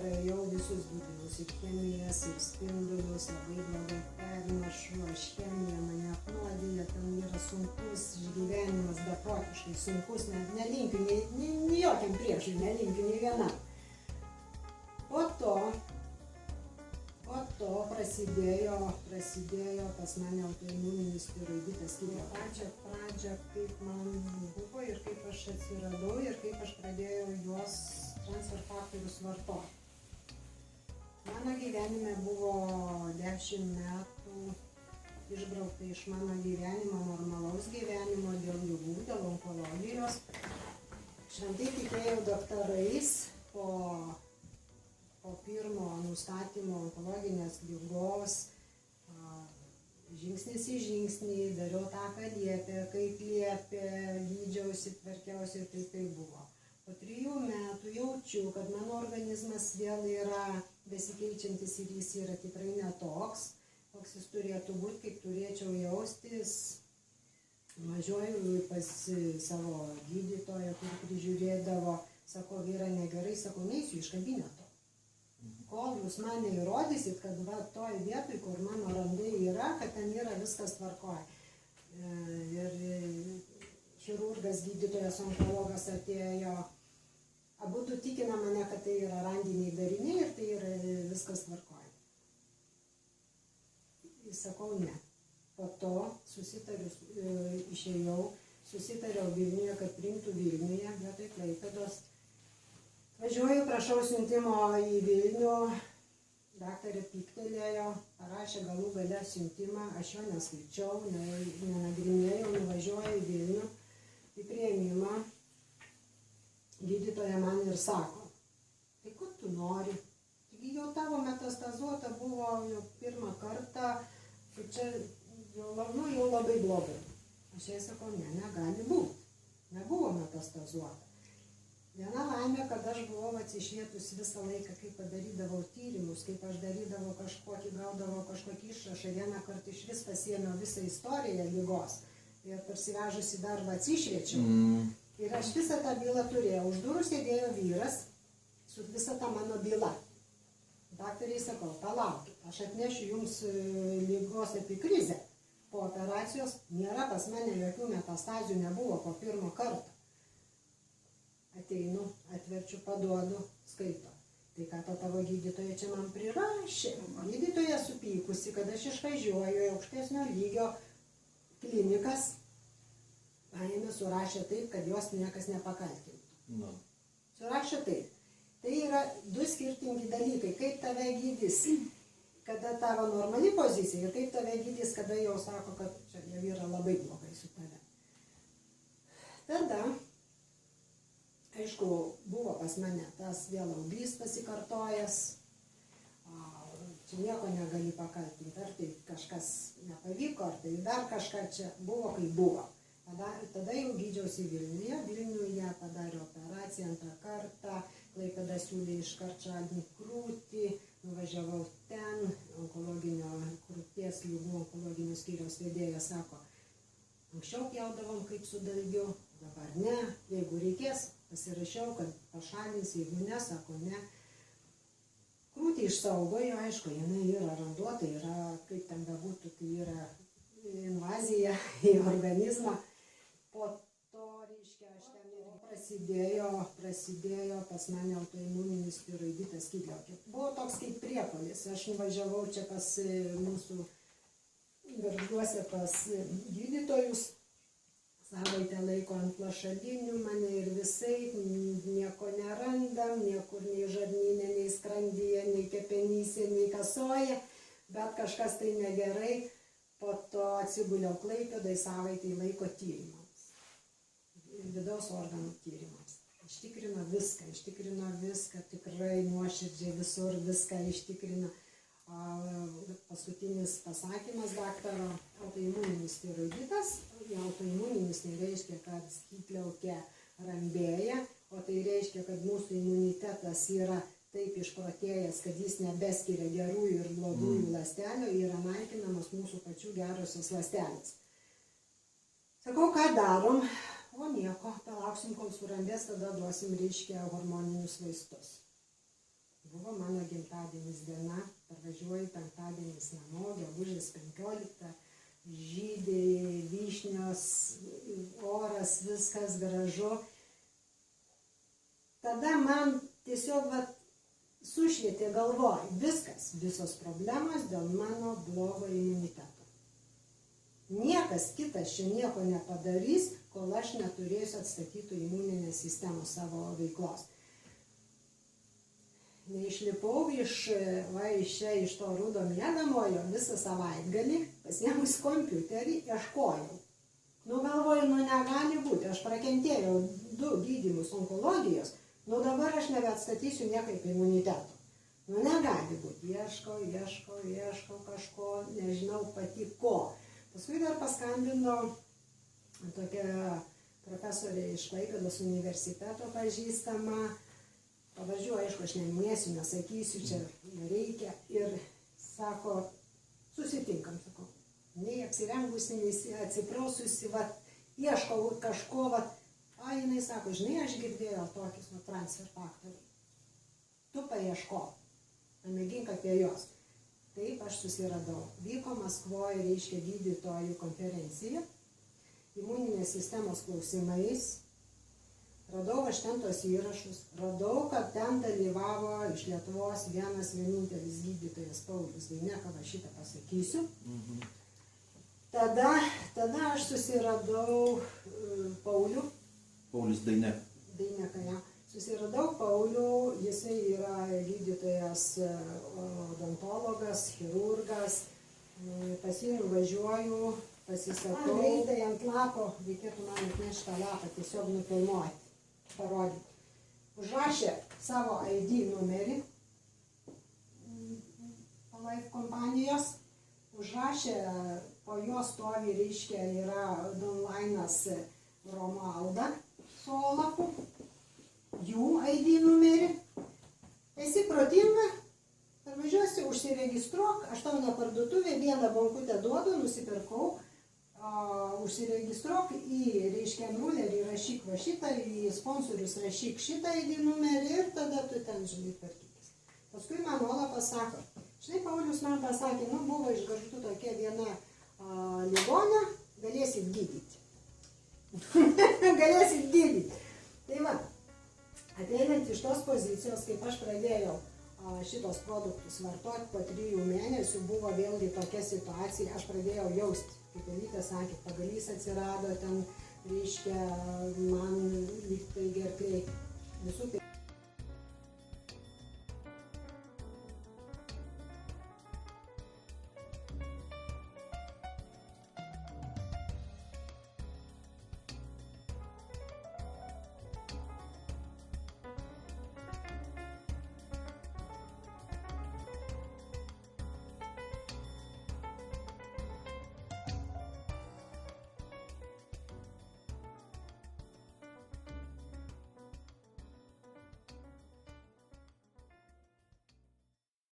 praėjau visus gydymus, ir chemijas, ir spindulius, labai blogai pernešu, aš chemija mane apnuodija, ten yra sunkus išgyvenimas, beprotiškai sunkus, nelinkiu, nei jokiam priešui, nelinkiu nei vienam. Po to prasidėjo pas mane autoimuninis tiroiditas, pačią pradžią, kaip man buvo ir kaip aš atsiradau ir kaip aš pradėjau juos transfer faktorius vartoti. Mano gyvenime buvo 10 metų išbraukta iš mano gyvenimo, normalaus gyvenimo, dėl ligų, dėl onkologijos. Šventai tikėjau daktarais, po pirmo nustatymo onkologinės ligos, žingsnis į žingsnį, dariau tą, ką liepė, kaip liepė, gydžiausi, tvarkiausi ir tai buvo. Po 3 metų jaučiu, kad mano organizmas vėl yra besikeičiantis ir jis yra tikrai netoks, koks jis turėtų būti, kaip turėčiau jaustis. Važiuoju pas savo gydytoją, kur prižiūrėdavo, sako, vyra negerai, sako, neisiu iš kabineto. Kol jūs man neįrodysit, kad va toj vietoj, kur mano randai yra, kad ten yra viskas tvarkoja. Ir chirurgas, gydytojas, onkologas atėjo, abudu tikina mane, kad tai yra randiniai dariniai ir tai yra viskas tvarkoja. Sakau, ne. Po to susitariau Vilniuje, kad priimtų Vilniuje, vietoj Klaipėdos. Važiuoju, prašau siuntimo į Vilnių, daktarė pyktelėjo, parašė galų gale siuntimą, aš jo neskaičiau, nenagrinėjau, nuvažiuoju į Vilnių, į priėmimą, gydytoja man ir sako, tai ko tu nori? Taigi jau tavo metastazuota buvo jau pirmą kartą, tai čia jau labai blogai. Aš jai sakau, negali būti, nebuvo metastazuota. Viena laimė, kad aš buvau atsišvietus visą laiką, kaip padarydavau tyrimus, kaip aš darydavau gaudavau kažkokį išrašą, vieną kartą iš vis pasiėmiau visą istoriją ligos ir parsivežusi darbą atsišviečiau. Ir aš visą tą bylą turėjau. Už durų sėdėjo vyras su visą tą mano bylą. Daktariai sakau, palaukit, aš atnešiu jums ligos epikrizę. Po operacijos nėra pas mane jokių metastazių, nebuvo po pirmo karto. Ateinu, atverčiu, paduodu, skaito. Tai ką ta tavo gydytoja čia man prirašė? Gydytoja supykusi, kad aš išvažiuoju į aukštesnio lygio klinikas, paėmė, surašė taip, kad jos niekas nepakaltintų. Surašė taip. Tai yra 2 skirtingi dalykai. Kaip tave gydys, kada tavo normali pozicija, ir kaip tave gydys, kada jau sako, kad čia jau yra labai blogai su tave. Tada, aišku, buvo pas mane tas vėl auglys pasikartojęs, čia nieko negali pakaltinti, ar tai kažkas nepavyko, ar tai dar kažką čia buvo, kaip buvo. Tada jau gydžiausi Vilniuje, Vilniuje padarė operaciją 2 kartą, Klaipėda siūlė iškart šalint krūtį, nuvažiavau ten, onkologinio krūties lygų onkologinių skyriaus vedėjas sako, anksčiau pjaudavom kaip su dalgiu, dabar ne, jeigu reikės, pasirašiau, kad pašalins, jeigu ne, sako ne. Krūtį išsaugojo, aišku, jinai yra randuota, yra, kaip ten bebūtų, tai yra invazija į organizmą. Po to, reiškia, aš ten prasidėjo pas mane autoimuninis tiroiditas skydliaukė. Buvo toks kaip priepuolis, aš nuvažiavau čia pas mūsų Gargžduose pas gydytojus, savaitę laiko ant lašalinių mane ir visai, nieko nerandam, niekur nei žarnyne, nei skrandyje, nei kepenyse, nei kasoje, bet kažkas tai negerai, po to atsiguliau Klaipėdai savaitę laiko tyrimams, vidaus organų tyrimams. Ištikrino viską, tikrai nuoširdžiai visur viską ištikrino. Paskutinis pasakymas daktaro, autoimuninis tiroiditas. Autoimuninis nereiškia, kad skydliaukė rambėja, o tai reiškia, kad mūsų imunitetas yra taip išprotėjęs, kad jis nebeskiria gerųjų ir blogųjų ląstelių, yra naikinamos mūsų pačių gerosios ląstelės. Sakau, ką darom? O nieko, palauksim, kol surandės, tada duosim, reiškia, hormoninius vaistus. Buvo mano gimtadienis diena, parvažiuoju penktadienis namo, gegužės 15, žydė, vyšnios, oras, viskas gražu. Tada man tiesiog sušvietė galvoj, viskas, visos problemos dėl mano blogo imuniteto. Niekas kitas čia nieko nepadarys, kol aš neturėsiu atstatytų imuninę sistemą savo veiklos. Neišlipau iš to rudo miegamojo visą savaitgalį, pasiėmus kompiuterį, ieškojau. Galvoju, negali būti, aš prakentėjau 2 gydymus onkologijos, dabar aš nebeatstatysiu niekaip imuniteto. Negali būti, ieškau kažko, nežinau pati ko. Paskui dar paskambino tokia profesorė iš Klaipėdos universiteto pažįstama. Pavažiuoju, aišku, aš neminėsiu, nesakysiu, čia nereikia. Ir sako, susitinkam, sako, nei apsirengusi, nei atsipraususi, ieškau kažko, jinai sako, žinai, aš girdėjau tokius transfer faktorių. Tu paieško, pamėgink apie jos. Taip, aš susiradau. Vyko Maskvoje, reiškia, gydytojų konferencija, imuninės sistemos klausimais. Radau aš ten tos įrašus, radau, kad ten dalyvavo iš Lietuvos vienintelis gydytojas Paulius Daineka, šitą pasakysiu. Tada aš susiradau Paulių. Paulius Daineka. Daineka, ja. Susiradau Paulių, jisai yra gydytojas, odontologas, chirurgas. Pas jį nuvažiuoju, pasisakau. Greitai ant lapo, reikėtų man atnešti tą lapą, tiesiog nufilmuoti. Parodyti. Užrašė savo ID numerį Life kompanijos, užrašė, po jo stovi, reiškia, yra Donlainas Romualda su Olafu, jų ID numerį. Esi protinga, parvažiuosi, užsiregistruok, aš tau ne parduotuvė, vieną bankutę duodu, nusipirkau. Užsiregistruok į, reiškia, numerį, rašyk šitą, į sponsorius rašyk šitą ID numerį ir tada tu ten, žinai, tvarkykis. Paskui man Olafas sako, žinai, Paulius man pasakė, buvo iš Gargždų tokia viena ligonė, galėsit gydyti. Galėsit gydyti. Tai ateinant iš tos pozicijos, kaip aš pradėjau šitos produktus vartoti po 3 mėnesių, buvo vėlgi tokia situacija, aš pradėjau jausti. Kaip Elytė sakė, pagalys atsirado ten, reiškia, man